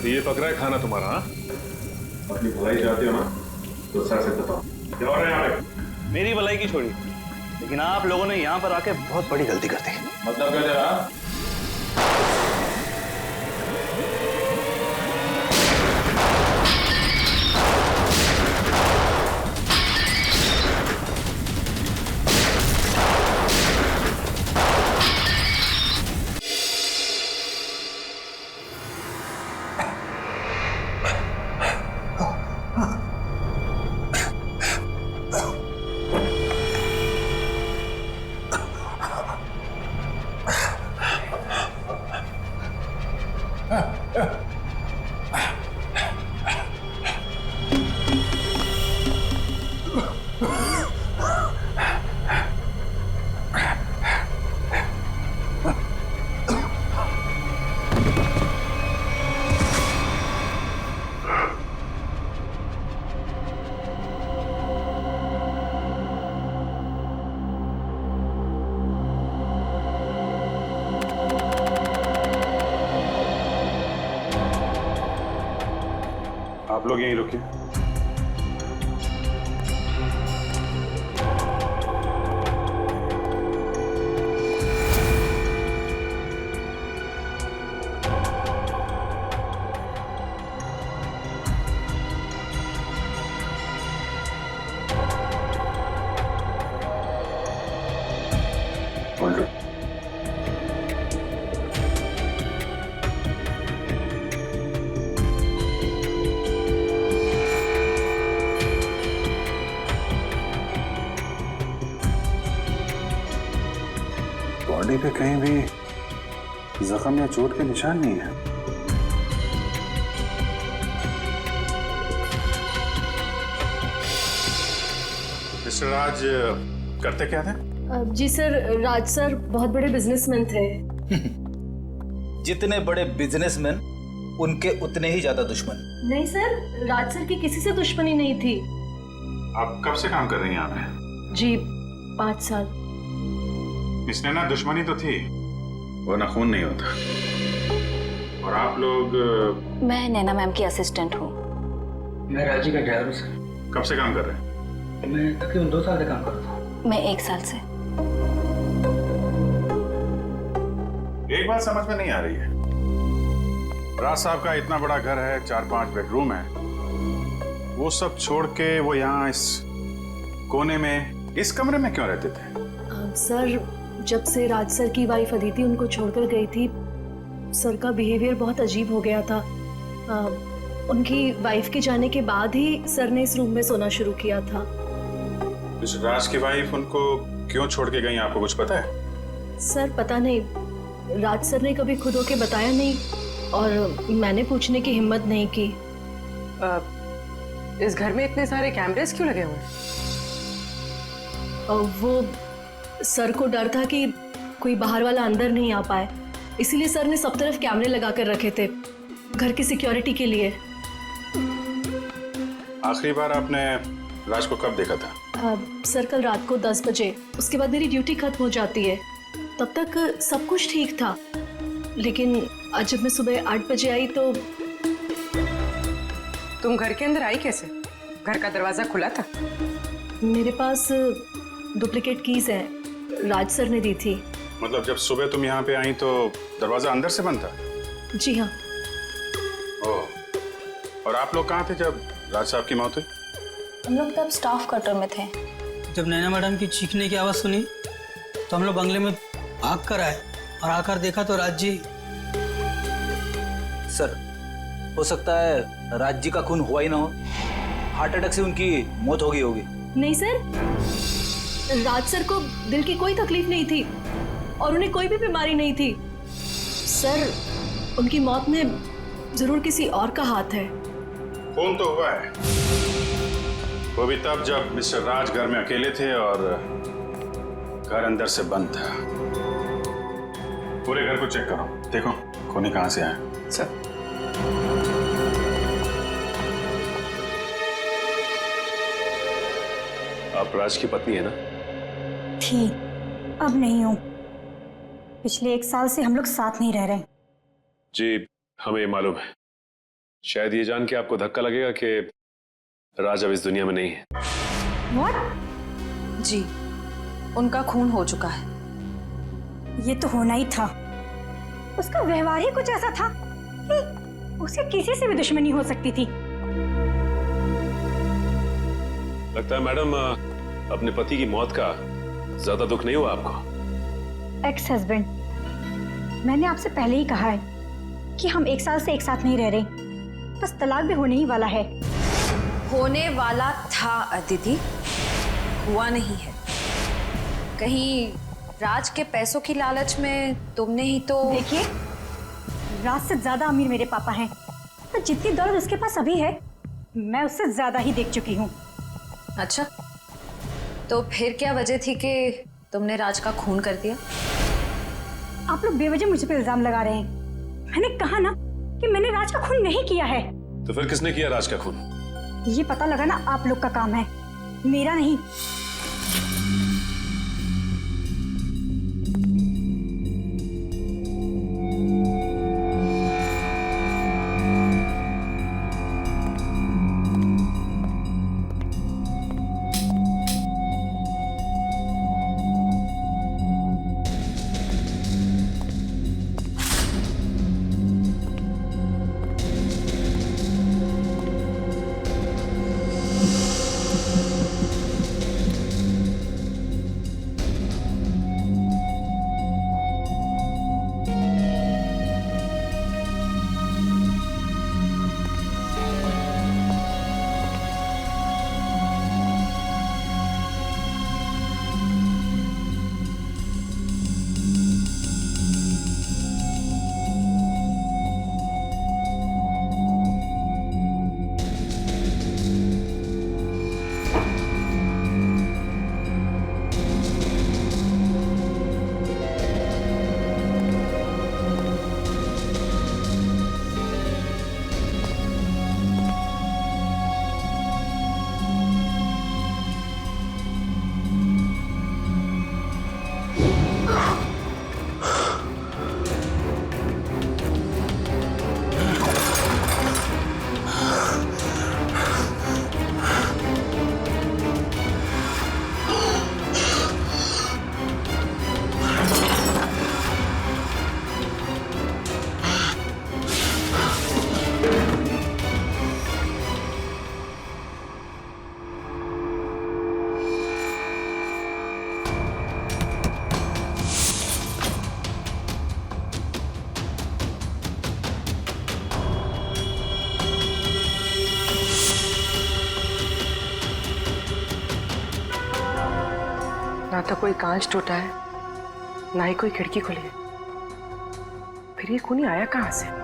तो ये पक रहा है खाना तुम्हारा? हाँ, अपनी भलाई चाहते हो ना तो सर से बताओ क्या हो रहा है यहाँ पे? मेरी भलाई की छोड़ी, लेकिन आप लोगों ने यहाँ पर आके बहुत बड़ी गलती कर दी। मतलब क्या तेरा? आप लोग यहीं रुकिए। बॉडी पे कहीं भी जख्म या चोट के निशान नहीं है। मिस्टर राज करते क्या थे? जी सर, राज सर बहुत बड़े बिजनेसमैन थे। जितने बड़े बिजनेसमैन उनके उतने ही ज्यादा दुश्मन। नहीं सर, राज सर की किसी से दुश्मनी नहीं थी। आप कब से काम कर रही हैं यहाँ पे? जी 5 साल। इसने ना दुश्मनी तो थी, वो ना खून नहीं होता। और आप लोग? मैं नैना मैम की असिस्टेंट हूँ। मैं राजी का ड्राइवर सर। कब से काम कर रहे हैं? मैं तकरीबन 2 साल से काम कर रहा था। मैं 1 साल से। एक बात समझ में नहीं आ रही है, राज साहब का इतना बड़ा घर है, 4-5 बेडरूम है, वो सब छोड़ के वो यहाँ इस कोने में इस कमरे में क्यों रहते थे? सर, जब से राज सर की वाइफ अदिति उनको छोड़कर गई थी, सर का बिहेवियर बहुत अजीब हो गया था। उनकी वाइफ के जाने के बाद ही सर ने इस रूम में सोना शुरू किया था। इस राज की वाइफ उनको क्यों छोड़ के गई, आपको कुछ पता है? सर पता नहीं, राज सर ने कभी खुद होके बताया नहीं और मैंने पूछने की हिम्मत नहीं की। इस घर में इतने सारे कैमरेस क्यों लगे हुए हैं? वो सर को डर था कि कोई बाहर वाला अंदर नहीं आ पाए, इसीलिए सर ने सब तरफ कैमरे लगा कर रखे थे, घर की सिक्योरिटी के लिए। आखिरी बार आपने राज को कब देखा था? सर कल रात को 10 बजे, उसके बाद मेरी ड्यूटी खत्म हो जाती है। तब तक सब कुछ ठीक था, लेकिन आज जब मैं सुबह 8 बजे आई तो। तुम घर के अंदर आई कैसे? घर का दरवाजा खुला था? मेरे पास डुप्लीकेट कीज हैं, राज सर ने दी थी। मतलब जब सुबह तुम यहाँ पे आई तो दरवाजा अंदर से बंद था? जी हाँ। ओह, और आप लोग कहाँ थे जब राज साहब की मौत हुई? हम लोग तब स्टाफ क्वार्टर में थे। जब नैना मैडम की चीखने की आवाज़ सुनी तो हम लोग बंगले में भाग कर आए और आकर देखा तो राज जी। सर, हो सकता है राज जी का खून हुआ ही ना हो, हार्ट अटैक से उनकी मौत हो गई होगी। नहीं सर, राज सर को दिल की कोई तकलीफ नहीं थी और उन्हें कोई भी बीमारी नहीं थी। सर, उनकी मौत में जरूर किसी और का हाथ है। खून तो हुआ है, वो भी तब जब मिस्टर राज घर में अकेले थे और घर अंदर से बंद था। पूरे घर को चेक करो, देखो खून कहाँ से आया। सर, आप राज की पत्नी है ना? थी, अब नहीं हूँ। पिछले 1 साल से हम लोग साथ नहीं रह रहे। जी हमें मालूम है। शायद ये जान के आपको धक्का लगेगा कि राज अब इस दुनिया में नहीं है। व्हाट? जी, उनका खून हो चुका है। ये तो होना ही था। उसका व्यवहार ही कुछ ऐसा था कि उसे किसी से भी दुश्मनी हो सकती थी। लगता है मैडम अपने पति की मौत का ज्यादा दुख नहीं हुआ आपको। एक्स हस्बैंड, मैंने आपसे पहले ही कहा है कि हम 1 साल से एक साथ नहीं रह रहे, बस तलाक भी होने ही वाला है। होने वाला था अदिति, हुआ नहीं है। कहीं राज के पैसों की लालच में तुमने ही तो। देखिए, राज से ज्यादा अमीर मेरे पापा हैं, तो जितनी दौलत उसके पास अभी है मैं उससे ज्यादा ही देख चुकी हूँ। अच्छा, तो फिर क्या वजह थी कि तुमने राज का खून कर दिया? आप लोग बेवजह मुझ पे इल्जाम लगा रहे हैं। मैंने कहा ना कि मैंने राज का खून नहीं किया है। तो फिर किसने किया राज का खून? ये पता लगाना आप लोग का काम है, मेरा नहीं। ना तो कोई कांच टूटा है, ना ही कोई खिड़की खुली है। फिर ये खूनी आया कहां से?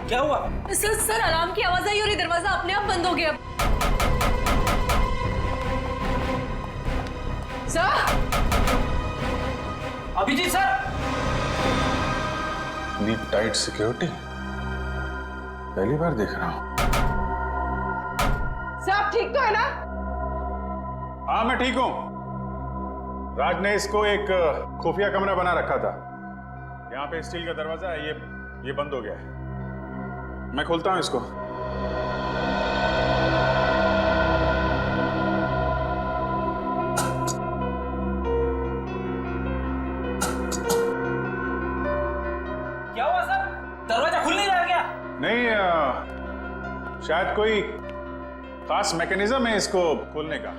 क्या हुआ? सर अलार्म की आवाज आई और ये दरवाजा अपने आप बंद हो गया। सर! अभिजीत सर! इतनी टाइट सिक्योरिटी पहली बार देख रहा हूं। सब ठीक तो है ना? हाँ, मैं ठीक हूं। राज ने इसको एक खुफिया कमरा बना रखा था। यहाँ पे स्टील का दरवाजा है, ये बंद हो गया है। मैं खोलता हूं इसको। क्या हुआ सर? दरवाजा खुल नहीं रहा क्या? नहीं, शायद कोई खास मैकेनिज्म है इसको खोलने का।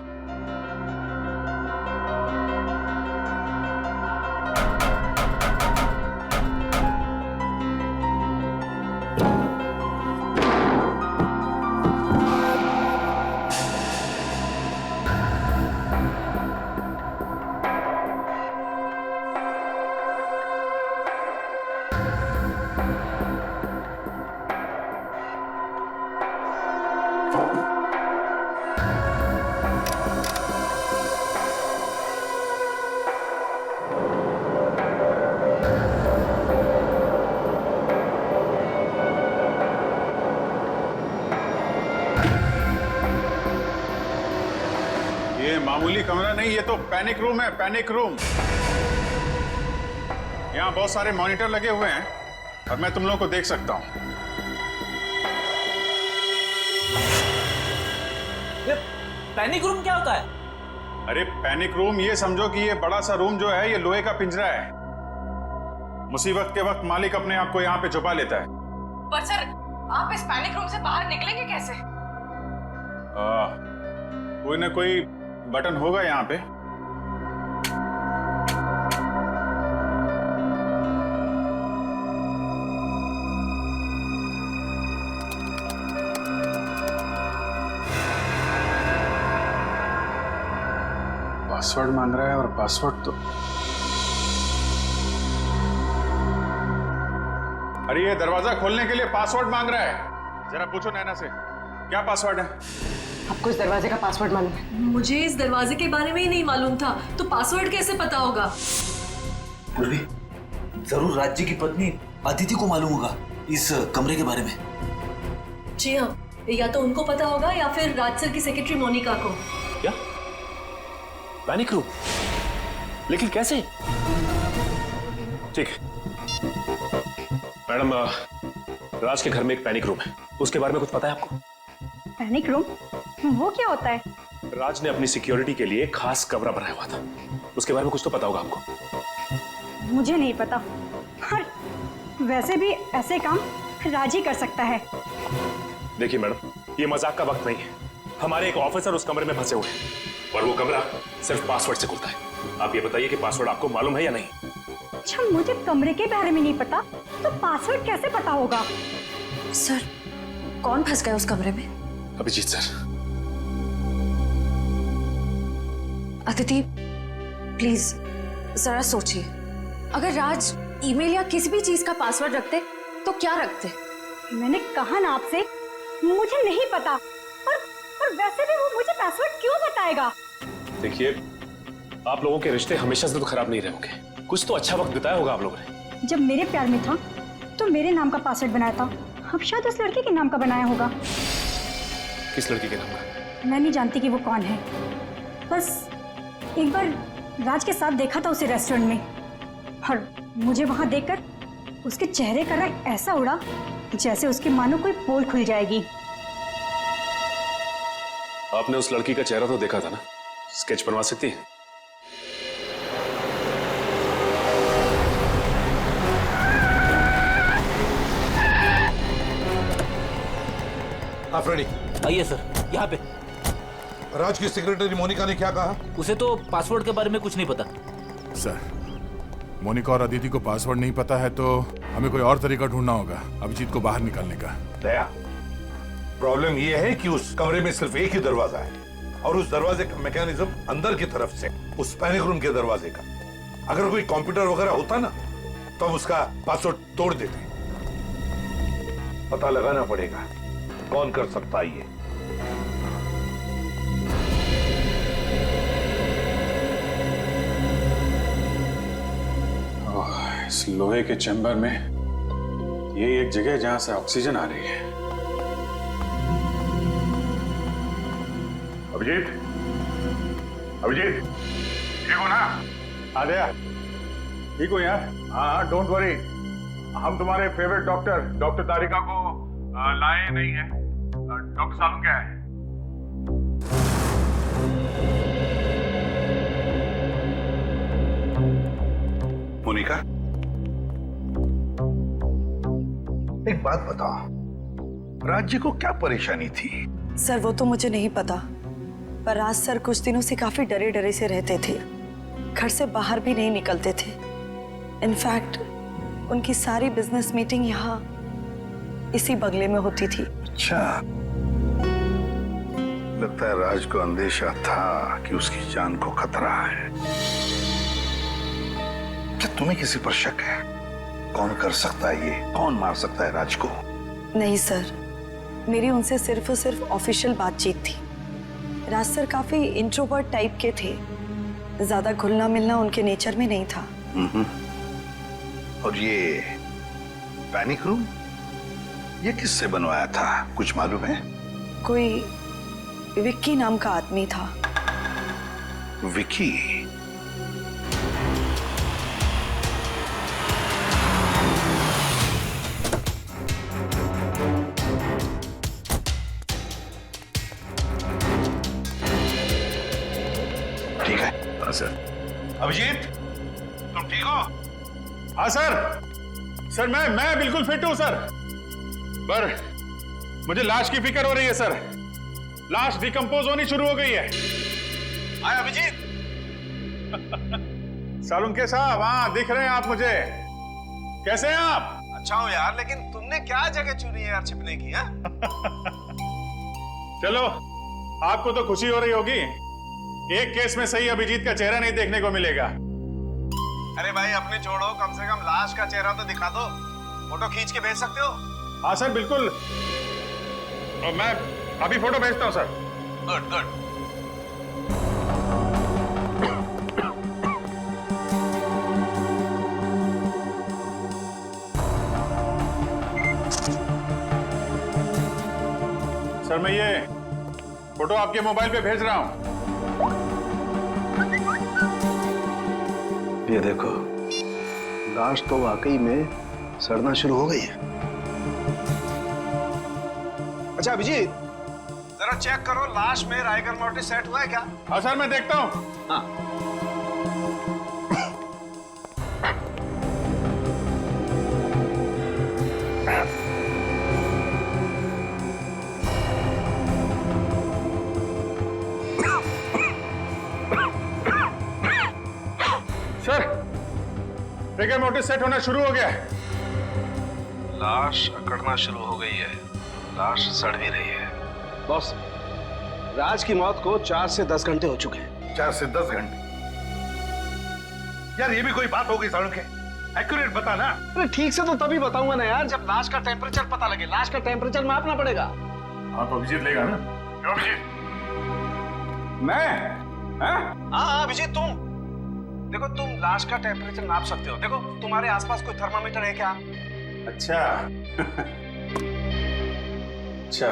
ये मामूली कमरा नहीं, ये तो पैनिक रूम है, पैनिक रूम। यहाँ बहुत सारे मॉनिटर लगे हुए हैं और मैं तुम लोगों को देख सकता हूँ। ये पैनिक रूम क्या होता है? अरे पैनिक रूम ये समझो कि ये बड़ा सा रूम जो है ये लोहे का पिंजरा है। मुसीबत के वक्त मालिक अपने आप को यहाँ पे छुपा लेता है। पर सर, आप इस पैनिक रूम से बाहर निकलेंगे कैसे? कोई ना कोई बटन होगा यहाँ पे। पासवर्ड मांग रहा है और पासवर्ड तो अरे ये दरवाजा खोलने के लिए पासवर्ड मांग रहा है। जरा पूछो नैना से क्या पासवर्ड है। आपको इस दरवाजे का पासवर्ड मालूम है? मुझे इस दरवाजे के बारे में ही नहीं मालूम था, तो पासवर्ड कैसे पता होगा? पूर्वी, जरूर राज्य की पत्नी अदिति को मालूम होगा इस कमरे के बारे में। जी हाँ, या तो उनको पता होगा या फिर राज सर की सेक्रेटरी मोनिका को। क्या? Panic room? लेकिन कैसे? ठीक है मैडम, राज के घर में एक पैनिक रूम है, उसके बारे में कुछ पता है आपको? Panic room? वो क्या होता है? राज ने अपनी सिक्योरिटी के लिए खास कमरा बनाया हुआ था, उसके बारे में कुछ तो पता होगा आपको। मुझे नहीं पता। और वैसे भी ऐसे काम राज ही कर सकता है। देखिए मैडम, ये मजाक का वक्त नहीं है। हमारे एक ऑफिसर उस कमरे में फंसे हुए हैं और वो कमरा सिर्फ पासवर्ड से खुलता है। आप ये बताइए कि पासवर्ड आपको मालूम है या नहीं? अच्छा, मुझे कमरे के बारे में नहीं पता, तो पासवर्ड कैसे पता होगा? सर, कौन फंस गया उस कमरे में? अभिजीत सर। अदिति, प्लीज जरा सोचिए, अगर राज ईमेल या किसी भी चीज का पासवर्ड रखते तो क्या रखते? मैंने कहा ना आपसे, मुझे नहीं पता। और वैसे भी वो मुझे पासवर्ड क्यों बताएगा? देखिए, आप लोगों के रिश्ते हमेशा से तो खराब नहीं रहे होंगे, कुछ तो अच्छा वक्त बिताया होगा आप लोगों ने। जब मेरे प्यार में था तो मेरे नाम का पासवर्ड बनाया था, अब शायद उस लड़के के नाम का बनाया होगा। किस लड़की के नाम का? मैं नहीं जानती कि वो कौन है, बस एक बार राज के साथ देखा था उसे रेस्टोरेंट में, और मुझे वहां देखकर उसके चेहरे का रंग ऐसा उड़ा जैसे उसकी मानो कोई पोल खुल जाएगी। आपने उस लड़की का चेहरा तो देखा था ना, स्केच बनवा सकती है? आप रेडी? आइए सर, यहाँ पे। राज की सेक्रेटरी मोनिका ने क्या कहा? उसे तो पासवर्ड के बारे में कुछ नहीं पता। सर, मोनिका और अदिति को पासवर्ड नहीं पता है तो हमें कोई और तरीका ढूंढना होगा अभिजीत को बाहर निकालने का। दया, प्रॉब्लम यह है कि उस कमरे में सिर्फ एक ही दरवाजा है और उस दरवाजे का मैकेनिज्म अंदर की तरफ से, उस पैनिक रूम के दरवाजे का। अगर कोई कंप्यूटर वगैरह होता ना तो हम उसका पासवर्ड तोड़ देते। पता लगाना पड़ेगा कौन कर सकता है ये। इस लोहे के चैम्बर में ये एक जगह जहां से ऑक्सीजन आ रही है। अभिजीत, अभिजीत, ठीक हो ना? आ गया? ठीक हो यार? हाँ, डोंट वरी, हम तुम्हारे फेवरेट डॉक्टर तारिका को लाए नहीं है। डॉक्टर सालू क्या है? मोनिका, एक बात बताओ, राज्य को क्या परेशानी थी? सर, वो तो मुझे नहीं पता, पर राज सर कुछ दिनों से काफी डरे डरे से रहते थे, घर से बाहर भी नहीं निकलते थे। इनफैक्ट उनकी सारी बिजनेस मीटिंग यहाँ इसी बंगले में होती थी। अच्छा, लगता है राज को अंदेशा था कि उसकी जान को खतरा है। क्या तुम्हें किसी पर शक है? कौन कर सकता है ये? कौन मार सकता है राज को? नहीं सर, मेरी उनसे सिर्फ और सिर्फ ऑफिशियल बातचीत थी। राज सर काफी इंट्रोवर्ट टाइप के थे, ज्यादा घुलना मिलना उनके नेचर में नहीं था। और ये पैनिक रूम ये किससे बनवाया था, कुछ मालूम है? कोई विक्की नाम का आदमी था। विकी। ठीक है। हाँ सर। अभिजीत, तुम ठीक हो? हाँ सर। सर मैं बिल्कुल फिट हूं सर, पर मुझे लाश की फिक्र हो रही है सर। लाश डिकम्पोज होनी शुरू हो गई है। आए अभिजीत। सालुंके साहब, हाँ दिख रहे हैं आप मुझे। कैसे हैं आप? अच्छा हो यार, लेकिन तुमने क्या जगह चुनी है यार छिपने की? है चलो, आपको तो खुशी हो रही होगी, एक केस में सही अभिजीत का चेहरा नहीं देखने को मिलेगा। अरे भाई अपने छोड़ो, कम से कम लाश का चेहरा तो दिखा दो। फोटो खींच के भेज सकते हो? हाँ सर बिल्कुल, और मैं अभी फोटो भेजता हूँ सर। Good good. सर मैं ये फोटो आपके मोबाइल पे भेज रहा हूँ। ये देखो, लाश तो वाकई में सड़ना शुरू हो गई है। अच्छा अभिजीत, जरा चेक करो लाश में राइगर मोर्टिस सेट हुआ है क्या? हाँ सर मैं देखता हूँ। हाँ। सर राइगर मोर्टिस सेट होना शुरू हो गया है। लाश अकड़ना शुरू हो गई है, लाश सड़ भी रही है। बॉस, राज की मौत को 4 से 10 घंटे हो चुके हैं। 4 से 10 घंटे? यार ये भी कोई बात हो गई सालुंके? एक्यूरेट बता ना। अरे ठीक से तो तभी बताऊंगा ना यार, जब लाश का टेम्परेचर पता लगे। लाश का टेम्परेचर मापना पड़ेगा। आप अभिजीत लेगा ना? क्यों अभिजीत? मैं? हाँ अभिजीत, तुम देखो, तुम लाश का टेम्परेचर नाप सकते हो। देखो तुम्हारे आसपास कोई थर्मामीटर है क्या? अच्छा। अच्छा।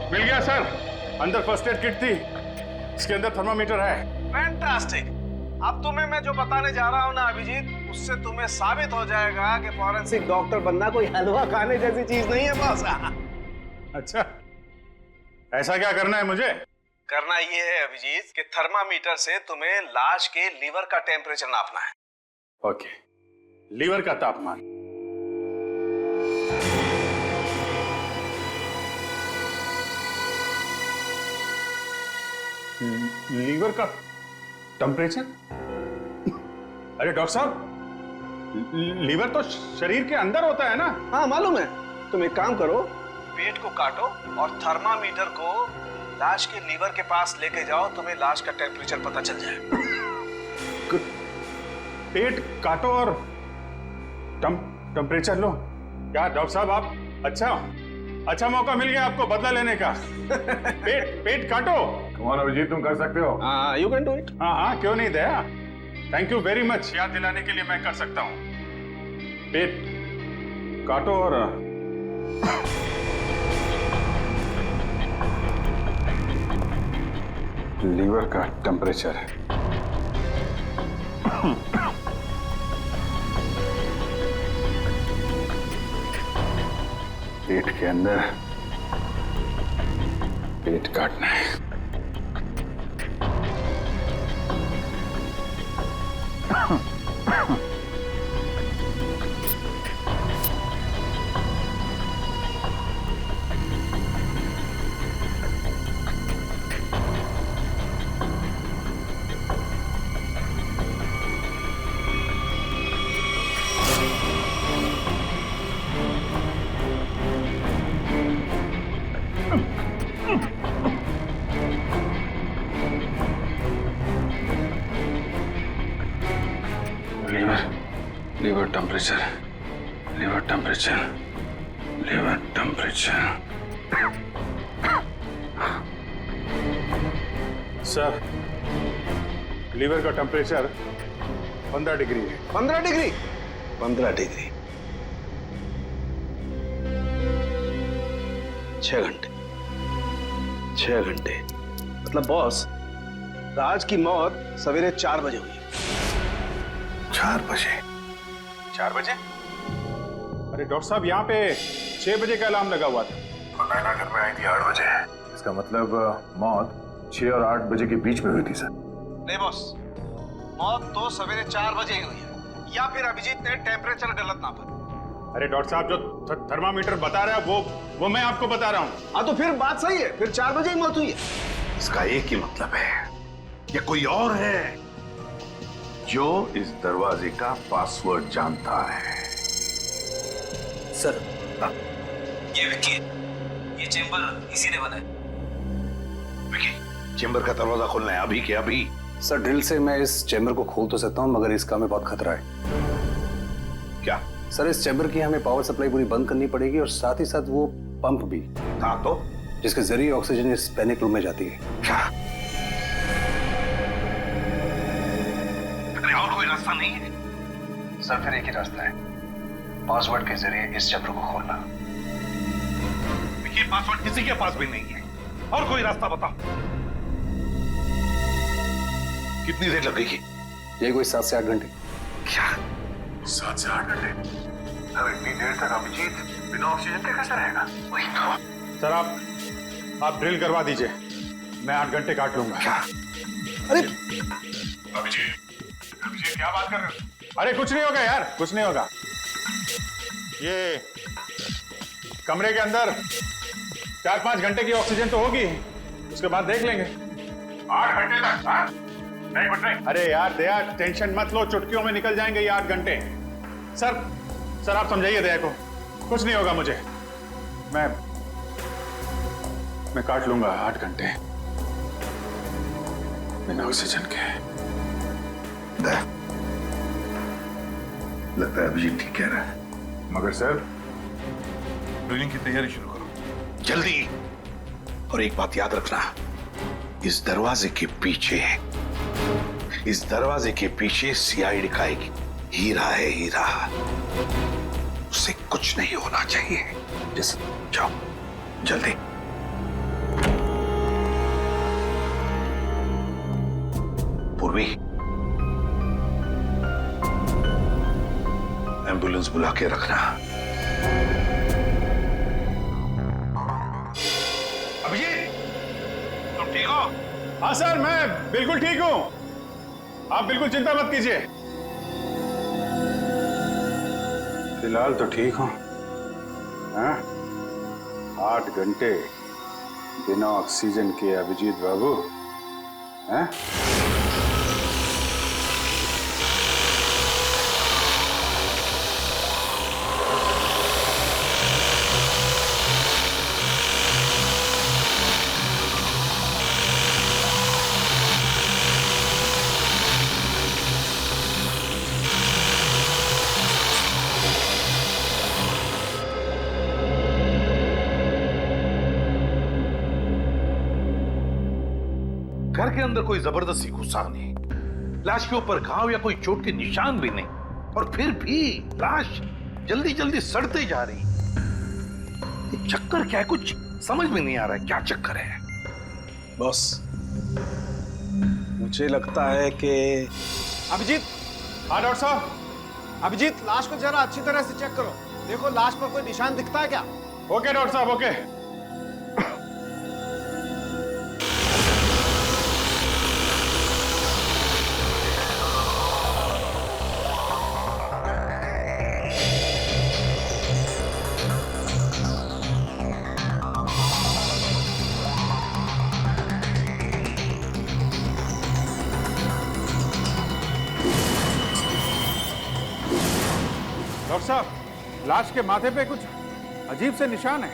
मिल गया सर, अंदर फर्स्ट एड किट थी, इसके अंदर थर्मामीटर है। फैंटास्टिक। अब तुम्हें मैं जो बताने जा रहा हूँ ना अभिजीत, उससे तुम्हें साबित हो जाएगा कि फॉरेंसिक डॉक्टर बनना कोई हलवा खाने जैसी चीज नहीं है बॉस। अच्छा, ऐसा क्या करना है मुझे? करना ये है अभिजीत कि थर्मामीटर से तुम्हें लाश के लीवर का टेम्परेचर नापना है। ओके, लीवर का तापमान। लीवर का टेम्परेचर? अरे डॉक्टर साहब, लीवर तो शरीर के अंदर होता है ना? हाँ मालूम है। तुम एक काम करो, पेट को काटो और थर्मामीटर को लाश के लीवर के पास लेके जाओ, तुम्हें लाश का टेम्परेचर पता चल जाए। पेट काटो और टेम्परेचर लो? क्या डॉक्टर साहब आप अच्छा मौका मिल गया आपको बदला लेने का। पेट काटो। कौन अभिजीत, तुम कर सकते हो। हाँ यू कैन डू इट। हाँ क्यों नहीं दया, थैंक यू वेरी मच, याद दिलाने के लिए मैं कर सकता हूँ। पेट काटो और लीवर का टेम्परेचर है। पेट के अंदर पेट काटना है। Liver temperature, liver temperature, liver temperature. Sir, liver का टेम्परेचर 15 डिग्री है। 15 डिग्री? 15 डिग्री। 6 घंटे। 6 घंटे मतलब बॉस, राज की मौत सवेरे 4 बजे हुई है। 4 बजे? 4 बजे? अरे डॉक्टर साहब, यहाँ पे 6 बजे का अलार्म लगा हुआ था। नैना घर में आई थी 8 बजे। इसका मतलब मौत 6 और 8 बजे के बीच में हुई थी सर। नहीं बॉस, मौत तो सवेरे 4 बजे ही हुई है, या फिर अभिजीत ने टेम्परेचर गलत नापा। अरे डॉक्टर साहब, जो थर्मामीटर बता रहा है वो मैं आपको बता रहा हूँ। हाँ तो फिर बात सही है, फिर 4 बजे ही मौत हुई है। इसका एक ही मतलब है, ये कोई और है जो इस दरवाजे का पासवर्ड जानता है। सर, ये विक्की है। ये चेंबर इसी ने बनाया। विक्की, चेंबर का दरवाजा खोलना है अभी के अभी। सर, ड्रिल से मैं इस चैम्बर को खोल तो सकता हूँ, मगर इसका हमें बहुत खतरा है। क्या? सर, इस चैम्बर की हमें पावर सप्लाई पूरी बंद करनी पड़ेगी और साथ ही साथ वो पंप भी। हाँ तो? जिसके जरिए ऑक्सीजन इस पैनिक रूम में जाती है। क्या? अरे और कोई रास्ता नहीं है? सर, फिर एक ही रास्ता है, पासवर्ड के जरिए इस चैम्बर को खोलना। ये पासवर्ड किसी के पास भी नहीं है, और कोई रास्ता बताओ। कितनी देर लगेगी? ये कोई 7 से 8 घंटे। क्या? 7 से 8 घंटे? अब इतनी देर तक अभिजीत बिना ऑक्सीजन के कैसे रहेगा? वही तो। सर, आप ड्रिल करवा दीजिए, मैं 8 घंटे काट लूंगा। क्या? अरे अभिजीत क्या बात कर रहे हो? अरे कुछ नहीं होगा यार, कुछ नहीं होगा। ये कमरे के अंदर 4-5 घंटे की ऑक्सीजन तो होगी, उसके बाद देख लेंगे। 8 घंटे तक? हाँ? नहीं कुछ नहीं। अरे यार दया, टेंशन मत लो, चुटकियों में निकल जाएंगे ये 8 घंटे। सर आप समझाइए दया को, कुछ नहीं होगा मुझे। मैं काट लूंगा 8 घंटे बिना ऑक्सीजन के। लगता है अभिजीत ठीक कह रहा है, मगर सर, ड्रिलिंग की तैयारी शुरू करो जल्दी। और एक बात याद रखना, इस दरवाजे के पीछे सीआईडी का एक हीरा है, हीरा। उसे कुछ नहीं होना चाहिए। जाओ जल्दी। पूर्वी, एम्बुलेंस बुला के रखना। अभिजीत, तुम ठीक हो? हाँ सर, मैं बिल्कुल ठीक हूं, आप बिल्कुल चिंता मत कीजिए। फिलहाल तो ठीक हूं। हाँ? 8 घंटे बिना ऑक्सीजन के अभिजीत बाबू। हाँ? घर के अंदर कोई जबरदस्ती घुसा नहीं, लाश के ऊपर घाव या कोई चोट के निशान भी नहीं, और फिर भी लाश जल्दी जल्दी सड़ते जा रही। ये चक्कर क्या है, कुछ समझ में नहीं आ रहा है, क्या चक्कर है? बॉस, मुझे लगता है कि अभिजीत। हाँ डॉक्टर साहब। अभिजीत, लाश को जरा अच्छी तरह से चेक करो, देखो लाश पर कोई निशान दिखता है क्या? ओके डॉक्टर साहब, ओके। डॉक्टर साहब, लाश के माथे पे कुछ अजीब से निशान है,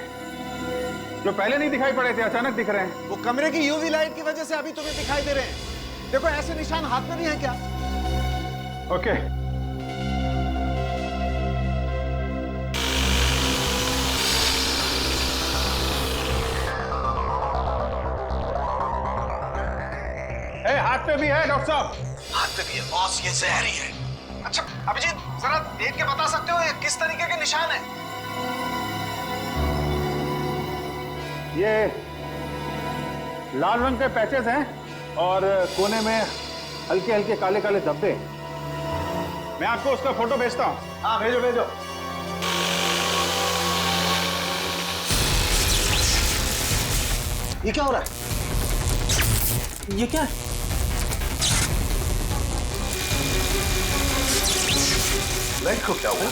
जो पहले नहीं दिखाई पड़े थे, अचानक दिख रहे हैं। वो कमरे की यूवी लाइट की वजह से अभी तुम्हें दिखाई दे रहे हैं। देखो ऐसे निशान हाथ में नहीं है क्या? ओके। हाथ पे भी है डॉक्टर साहब। हाथ पे भी है बॉस, ये जहर ही है। अच्छा अभिजीत, जरा देख के बता सकते हो ये किस तरीके के निशान है? ये लाल रंग के पैचेस हैं और कोने में हल्के हल्के काले काले धब्बे। मैं आपको उसका फोटो भेजता हूँ। हाँ भेजो भेजो। ये क्या हो रहा है? ये क्या है? लेग को क्या हुआ?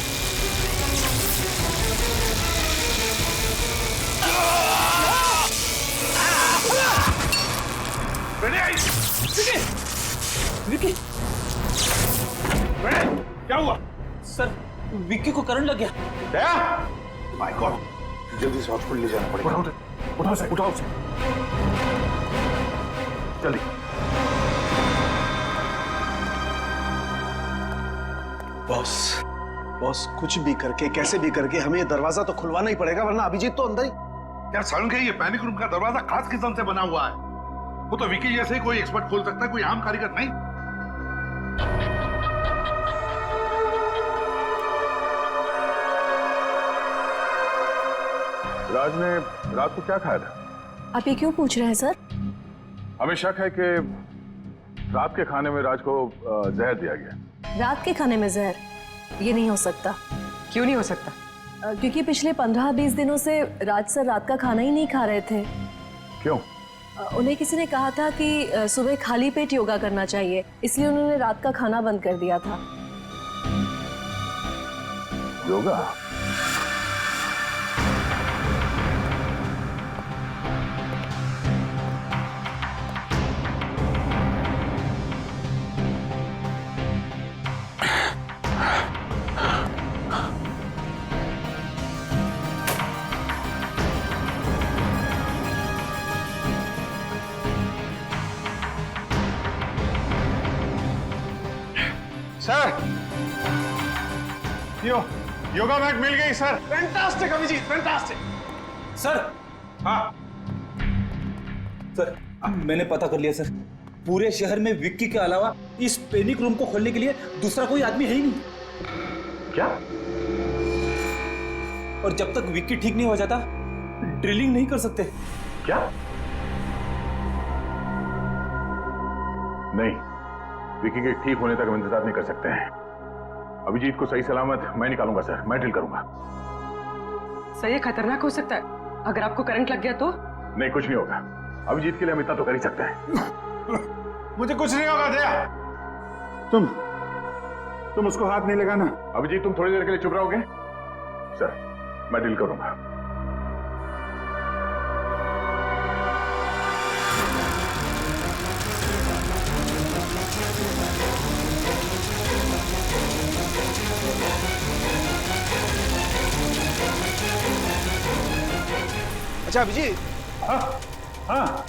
विक्की, क्या हुआ? सर विक्की को करंट लग गया। दया, माय गॉड, जल्दी से हॉस्पिटल ले जाना पड़ेगा। उठाओ सर, उठाओ सर, जल्दी। बॉस बॉस, कुछ भी करके कैसे भी करके हमें ये दरवाजा तो खुलवाना ही पड़ेगा, वरना अभिजीत तो अंदर ही। यार सारुण के ये पैनिक रूम का दरवाजा खास किस्म से बना हुआ है। वो तो विकी जैसे ही कोई एक्सपर्ट खोल सकता है, कोई आम कारीगर नहीं। राज ने रात को क्या खाया था? आप ये क्यों पूछ रहे हैं सर? हमें शक है कि रात के खाने में राज को जहर दिया गया। रात के खाने में जहर? ये नहीं हो सकता। क्यों नहीं हो सकता? क्योंकि पिछले 15-20 दिनों से राज सर रात का खाना ही नहीं खा रहे थे। क्यों? उन्हें किसी ने कहा था कि सुबह खाली पेट योगा करना चाहिए, इसलिए उन्होंने रात का खाना बंद कर दिया था। योगा? सर, योगा मैट मिल गई सर। Fantastic Abhijit, fantastic. सर, हाँ सर मैंने पता कर लिया सर, पूरे शहर में विक्की के अलावा इस पैनिक रूम को खोलने के लिए दूसरा कोई आदमी है ही नहीं। क्या? और जब तक विक्की ठीक नहीं हो जाता ड्रिलिंग नहीं कर सकते। क्या? नहीं, विक्की के ठीक होने तक हम इंतजार नहीं कर सकते हैं। अभिजीत को सही सलामत मैं निकालूंगा सर, मैं ड्रिल करूंगा। सर ये खतरनाक हो सकता है, अगर आपको करंट लग गया तो? नहीं, कुछ नहीं होगा। अभिजीत के लिए हम इतना तो कर ही सकते हैं। मुझे कुछ नहीं होगा दया। तुम उसको हाथ नहीं लगाना। अभिजीत तुम थोड़ी देर के लिए चुप रहोगे? सर मैं ड्रिल करूंगा। अच्छा अभिजीत। हाँ,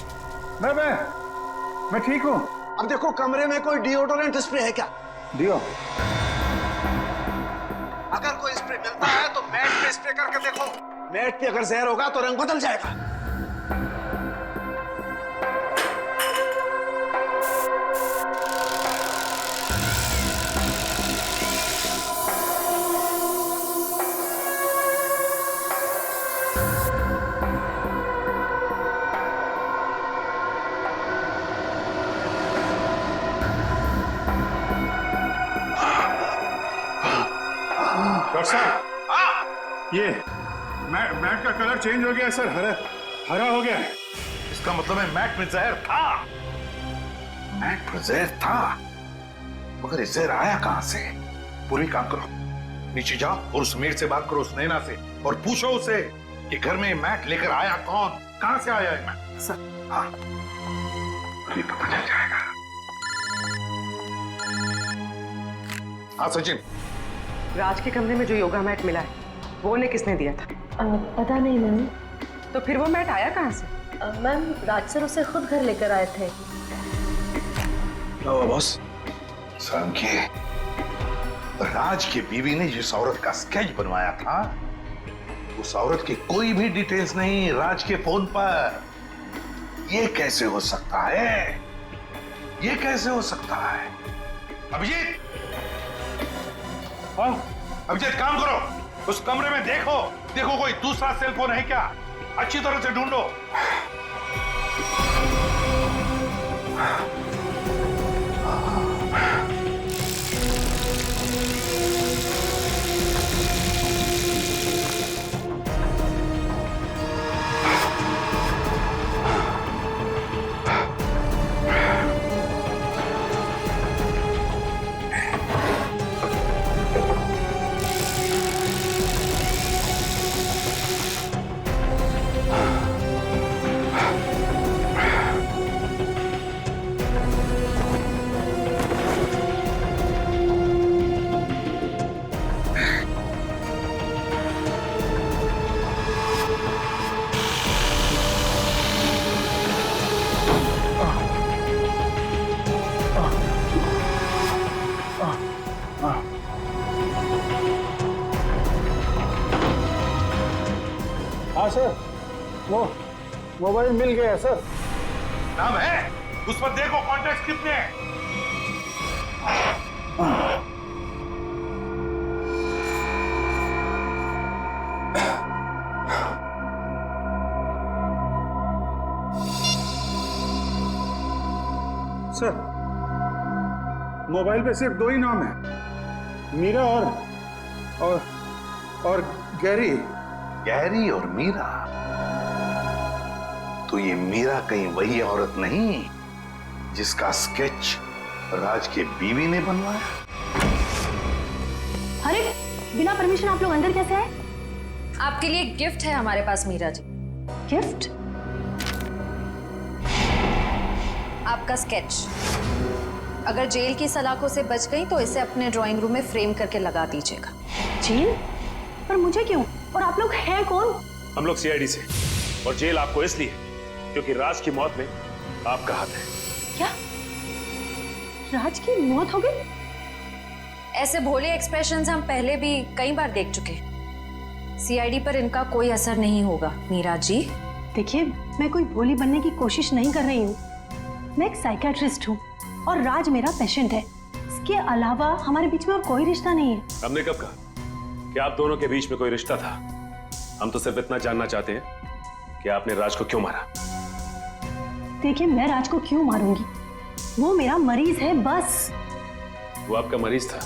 मैं ठीक हूँ। अब देखो कमरे में कोई डिओडोरेंट स्प्रे है क्या? दियो। अगर कोई स्प्रे मिलता है तो मैट पे स्प्रे करके देखो। मैट पे अगर जहर होगा तो रंग बदल जाएगा। डॉक्टर साहब, ये मैट का कलर चेंज हो गया है सर, हरा हो गया है। इसका मतलब है मैट में जहर था। मैट में जहर था, मगर ये जहर आया कहां से? पूरी काम करो, नीचे जाओ और उस मेड से बात करो, उस नैना से, और पूछो उसे कि घर में मैट लेकर आया कौन, कहां से आया है मैट। सर हाँ, अभी पता चल जाएगा। हाँ सचिन, राज के कमरे में जो योगा मैट मिला है वो उन्हें किसने दिया था? पता नहीं मैम। तो फिर वो मैट आया कहाँ से? मैम राज सर उसे खुद घर लेकर आए थे। क्या हुआ बॉस? संख्य, राज की बीवी ने जिस औरत का स्केच बनवाया था उस औरत की कोई भी डिटेल्स नहीं राज के फोन पर। ये कैसे हो सकता है? ये कैसे हो सकता है? अभिजीत, हाँ अभिजीत काम करो, उस कमरे में देखो देखो कोई दूसरा सेल फोन है क्या, अच्छी तरह से ढूंढो। हाँ सर, वो मोबाइल मिल गया सर। नाम है उस पर देखो, कॉन्टैक्ट कितने हैं। सर, मोबाइल पे सिर्फ 2 ही नाम है, मीरा और गैरी। गैरी और मीरा? तो ये मीरा कहीं वही औरत नहीं जिसका स्केच राज के बीवी ने बनवाया? अरे बिना परमिशन आप लोग अंदर कैसे आए? आपके लिए गिफ्ट है हमारे पास मीरा जी। गिफ्ट? आपका स्केच। अगर जेल की सलाखों से बच गई तो इसे अपने ड्राइंग रूम में फ्रेम करके लगा दीजिएगा। जेल? पर मुझे क्यों? और आप लोग हैं कौन? हम लोग सीआईडी से, और जेल आपको इसलिए क्योंकि राज की मौत में आपका हाथ है। क्या? राज की मौत हो गई? ऐसे भोले एक्सप्रेशंस हम पहले भी कई बार देख चुके। सीआईडी पर इनका कोई असर नहीं होगा मीरा जी। देखिए, मैं कोई भोली बनने की कोशिश नहीं कर रही हूँ। मैं एक साइकियाट्रिस्ट हूँ और राज मेरा पेशेंट है। इसके अलावा हमारे बीच में और कोई रिश्ता नहीं है। हमने कब कहा कि आप दोनों के बीच में कोई रिश्ता था? हम तो सिर्फ इतना जानना चाहते हैं कि आपने राज को क्यों मारा। देखिए, मैं राज को क्यों मारूंगी? वो मेरा मरीज है, बस। वो आपका मरीज था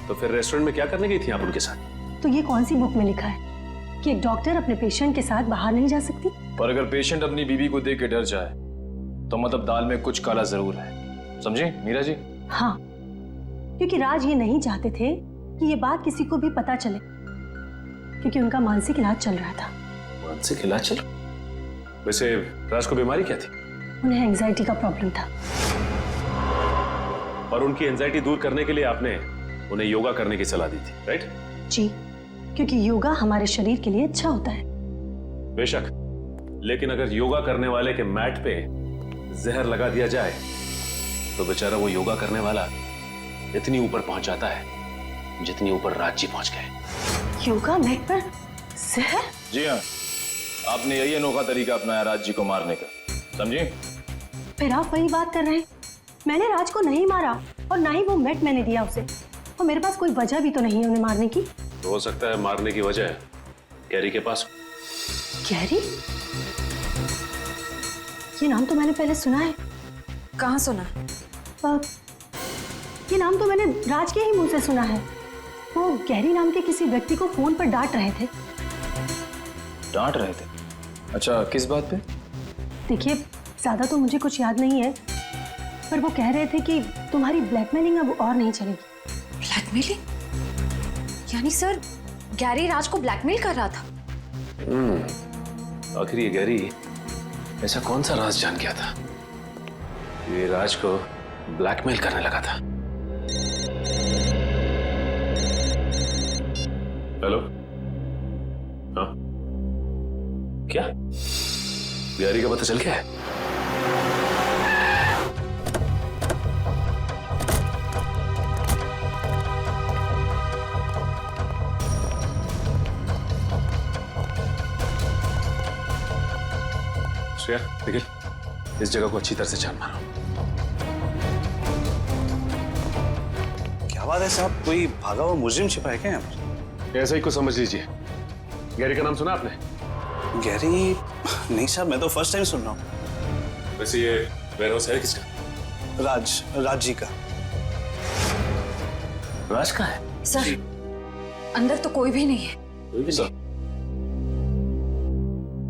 तो फिर रेस्टोरेंट में क्या करने गई थी आप उनके साथ? तो ये कौन सी बुक में लिखा है कि एक डॉक्टर अपने पेशेंट के साथ बाहर नहीं जा सकती? पर अगर पेशेंट अपनी बीवी को देख के डर जाए तो मतलब दाल में कुछ काला जरूर है, समझे मीरा जी? हाँ, क्योंकि राज ये नहीं चाहते थे कि ये बात किसी को भी पता चले, क्योंकि उनका मानसिक इलाज चल रहा था। मानसिक इलाज चल? वैसे राज को बीमारी क्या थी? उन्हें एंजाइटी का प्रॉब्लम था। और उनकी एंजाइटी दूर करने के लिए आपने उन्हें योगा करने की सलाह दी थी, राइट? जी, क्योंकि योगा हमारे शरीर के लिए अच्छा होता है। बेशक, लेकिन अगर योगा करने वाले के मैट पे जहर लगा दिया जाए तो बेचारा वो योगा करने वाला इतनी ऊपर पहुंच जाता है जितनी ऊपर राज जी पहुंच गए। योगा मैट पर जहर? जी हाँ, आपने यही अनोखा तरीका अपनाया राज जी को मारने का, समझे? फिर आप वही बात कर रहे हैं। मैंने राज को नहीं मारा और ना ही वो मैट मैंने दिया उसे, और मेरे पास कोई वजह भी तो नहीं है उन्हें मारने की। तो हो सकता है मारने की वजह गैरी के पास। गैरी? ये नाम तो मैंने पहले सुना है। कहाँ सुना? ये नाम तो मैंने राज के ही मुंह से सुना है। वो गैरी नाम के किसी व्यक्ति को फोन पर डांट रहे थे। डांट रहे थे? अच्छा, किस बात पे? देखिए, ज्यादा तो मुझे कुछ याद नहीं है, पर वो कह रहे थे कि तुम्हारी ब्लैकमेलिंग अब और नहीं चलेगी। ब्लैकमेलिंग? यानी सर गैरी राज को ब्लैकमेल कर रहा था? आखिर ये गैरी ऐसा कौन सा राज जान गया था? ये राज को ब्लैकमेल करने लगा था। हेलो? हाँ? क्या? गैरी का पता चल गया है? श्रेया, निखिल, इस जगह को अच्छी तरह से छान मारो। बात है साहब, कोई भागा हुआ मुजरिम छिपा है क्या यहाँ पर? ऐसा ही कुछ समझ लीजिए। गैरी का नाम सुना आपने? गैरी? नहीं साहब, मैं तो फर्स्ट टाइम सुन रहा हूँ। वैसे ये वेयरहाउस है किसका? राज जी का। राज का है? सर, अंदर तो कोई भी नहीं है। कोई भी नहीं?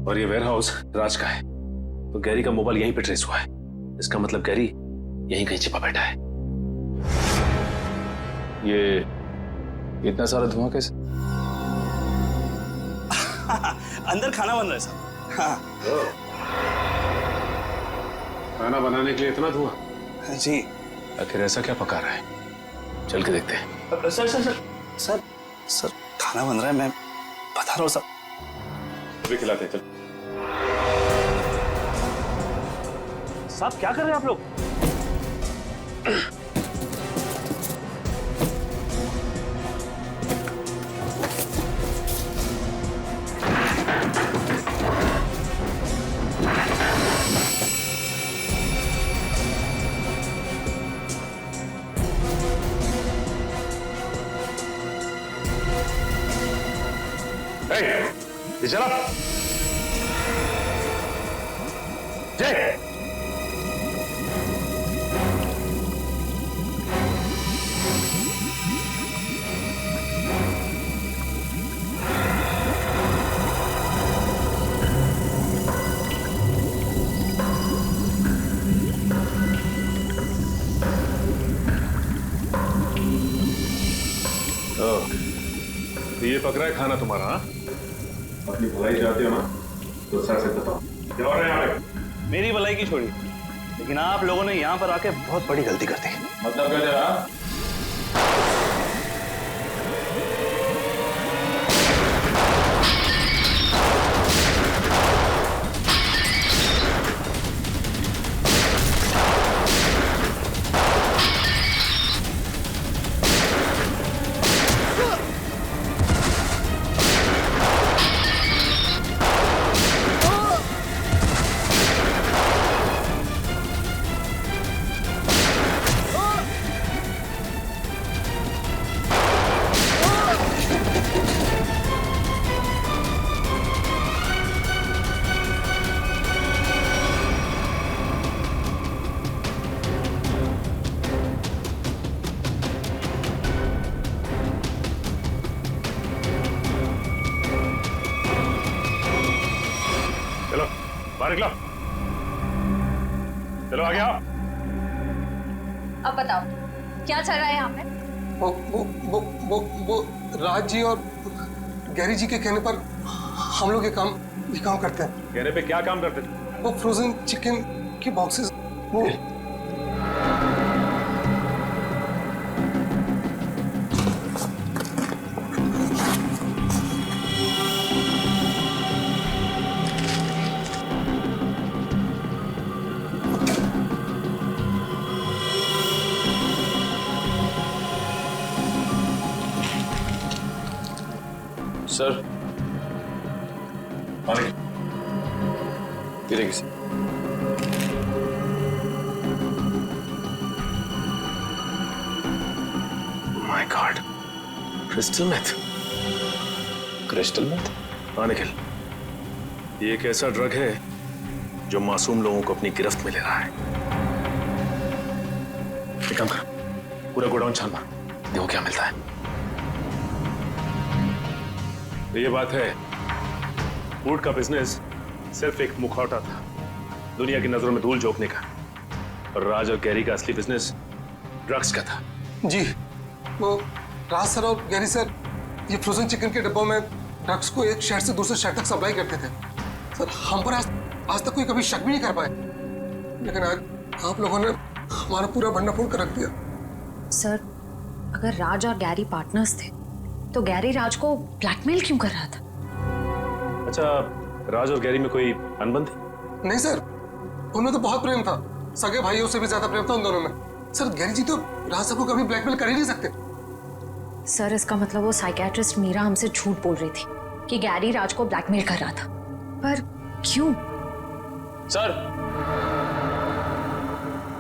और ये वेयरहाउस राज का है, तो गैरी का मोबाइल यहीं पे ट्रेस हुआ है। इसका मतलब गैरी यहीं कहीं छिपा बैठा है। ये इतना सारा धुआं कैसे? अंदर खाना बन रहा है साहब। हाँ। खाना बनाने के लिए इतना धुआं? जी। आखिर ऐसा क्या पका रहा है? चल के देखते हैं। Sir sir sir sir sir खाना बन रहा है, मैं बता रहा हूँ साहब। अभी खिलाते हैं, चल। साहब क्या कर रहे हैं आप लोग? ये चला जय। ये पक रहा है खाना तुम्हारा? हाँ, अपनी भलाई चाहते हो ना तो सर से बताओ क्या हो रहा है यहाँ पे? मेरी भलाई की छोड़ी, लेकिन आप लोगों ने यहाँ पर आके बहुत बड़ी गलती कर दी। मतलब क्या तेरा? बाहर निकलो, चलो आगे आओ। अब बताओ क्या चल रहा है यहाँ पे? वो राज जी और गैरी जी के कहने पर हम लोग ये काम करते हैं। कहने पे क्या काम करते थे? वो फ्रोजन चिकन के बॉक्सेस, वो सर पानी गिरेगी sir. My god, crystal meth. Crystal meth? हाँ निखिल, ये एक ऐसा ड्रग है जो मासूम लोगों को अपनी गिरफ्त में ले रहा है। एक काम कर, पूरा गोडाउन छान मार, देखो क्या मिलता है। तो ये बात है, फूड का बिजनेस सिर्फ एक मुखौटा था दुनिया की नजरों में धूल झोंकने का, और राज और गैरी का असली बिजनेस ड्रग्स का था। जी, वो राज सर और गैरी सर ये फ्रोजन चिकन के डिब्बों में ड्रग्स को एक शहर से दूसरे शहर तक सप्लाई करते थे। सर हम पर आज तक कोई कभी शक भी नहीं कर पाए, लेकिन आज आप लोगों ने हमारा पूरा भंडा फोड़ कर रख दिया। सर, अगर राज और गैरी पार्टनर्स थे तो गैरी राज को ब्लैकमेल क्यों कर रहा था? अच्छा, राज और गैरी में कोई अनबन थी? नहीं सर, उनमें तो बहुत प्रेम था, सगे भाइयों से भी ज्यादा प्रेम था उन दोनों में। सर गैरी जी तो राज साहब को कभी ब्लैकमेल कर ही नहीं सकते। सर इसका मतलब वो साइकियाट्रिस्ट मीरा हमसे झूठ बोल रही थी कि गैरी राज को ब्लैकमेल कर रहा था, पर क्यों? सर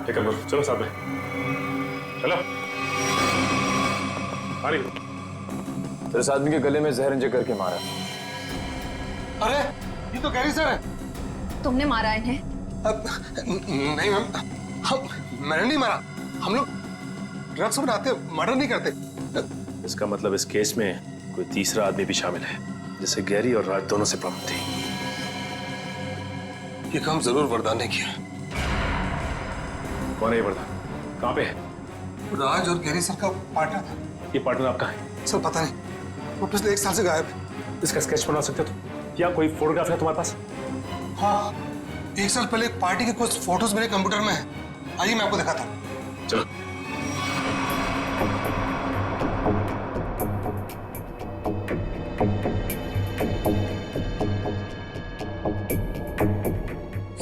ठीक है, चलो साथ में चलो। अरे तो इस आदमी के गले में जहर इंजेक्ट करके मारा। अरे ये तो गैरी सर है। तुमने मारा इन्हें? नहीं मैम, मैंने नहीं मारा। हम लोग ड्रग्स बनाते, मर्डर नहीं करते। इसका मतलब इस केस में कोई तीसरा आदमी भी शामिल है, जिसे गैरी और राज दोनों से प्रॉब्लम थी। ये काम जरूर वरदान ने किया। कौन है ये वरदान? कहाँ पे है? राज और गैरी सर का पार्टनर था। ये पार्टनर आपका है? सर पता नहीं, वो पिछले 1 साल से गायब है। इसका स्केच बना सकते हो तुम? या कोई फोटोग्राफ है तुम्हारे पास? हाँ, 1 साल पहले एक पार्टी के कुछ फोटोज मेरे कंप्यूटर में है। आइए मैं आपको दिखाता हूँ। चलो।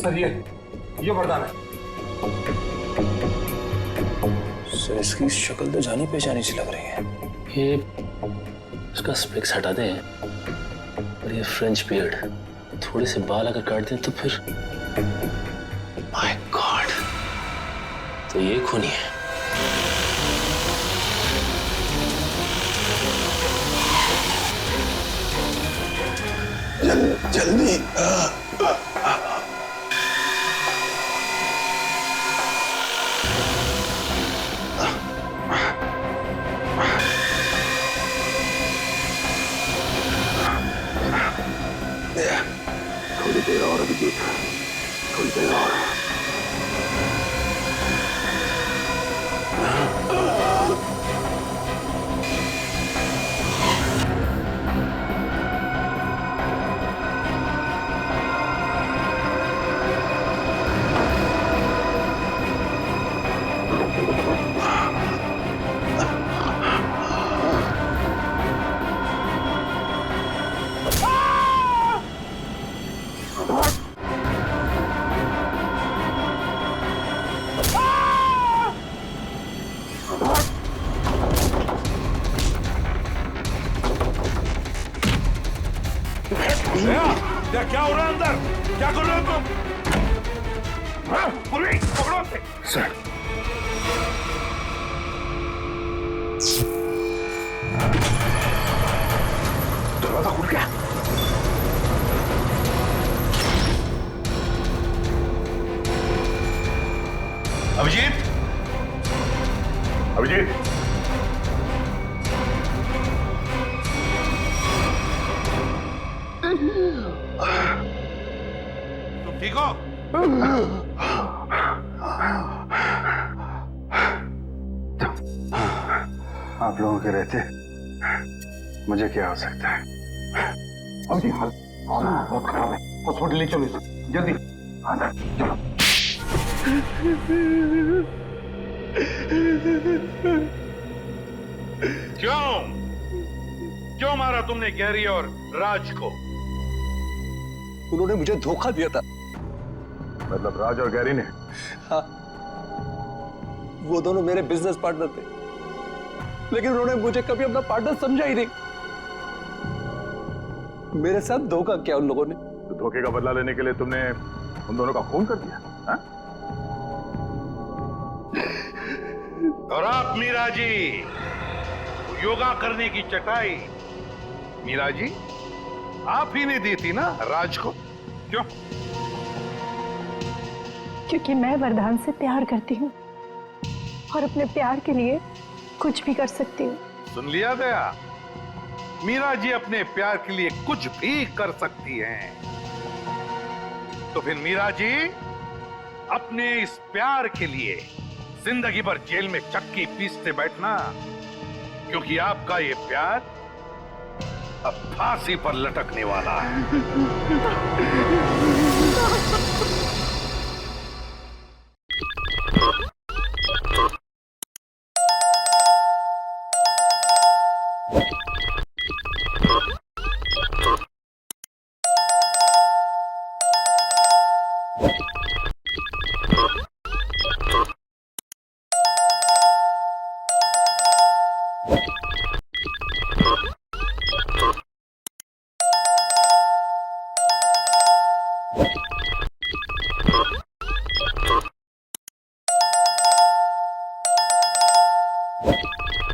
सर ये वरदान है। सर इसकी शक्ल तो जानी पहचानी सी लग रही है। ये इसका स्पेक्स हटा दें और ये फ्रेंच बियर्ड, थोड़े से बाल अगर काट दें तो फिर माय गॉड, तो ये खूनी है। जल्दी थोड़ी देर और अभिजीत, थोड़ी देर और। क्या हो रहा है अंदर? क्या कर रहे हो तुम? हाँ, पुलिस पकड़ो उसे। सर दरवाजा खुल गया। अभिजीत, अभिजीत, तुम ठीक हो? आप लोगों के रहते मुझे क्या हो सकता है? अभिजीत हाल बहुत खराब है, हॉस्पिटल ले चलो इसे जल्दी। हाँ सर चलो। क्यों मारा तुमने गैरी और राज को? उन्होंने मुझे धोखा दिया था। मतलब राज और गैरी ने? हाँ, वो दोनों मेरे बिजनेस पार्टनर थे, लेकिन उन्होंने मुझे कभी अपना पार्टनर समझा ही नहीं। मेरे साथ धोखा किया उन लोगों ने। तो धोखे का बदला लेने के लिए तुमने उन दोनों का खून कर दिया? हा? और आप मीरा जी, योगा करने की चटाई मीरा जी आप ही ने दी थी ना राज को? क्यों? क्योंकि मैं वरदान से प्यार करती हूँ और अपने प्यार के लिए कुछ भी कर सकती हूँ। सुन लिया गया? मीरा जी अपने प्यार के लिए कुछ भी कर सकती हैं। तो फिर मीरा जी अपने इस प्यार के लिए जिंदगी भर जेल में चक्की पीसते बैठना, क्योंकि आपका ये प्यार अब फांसी पर लटकने वाला है।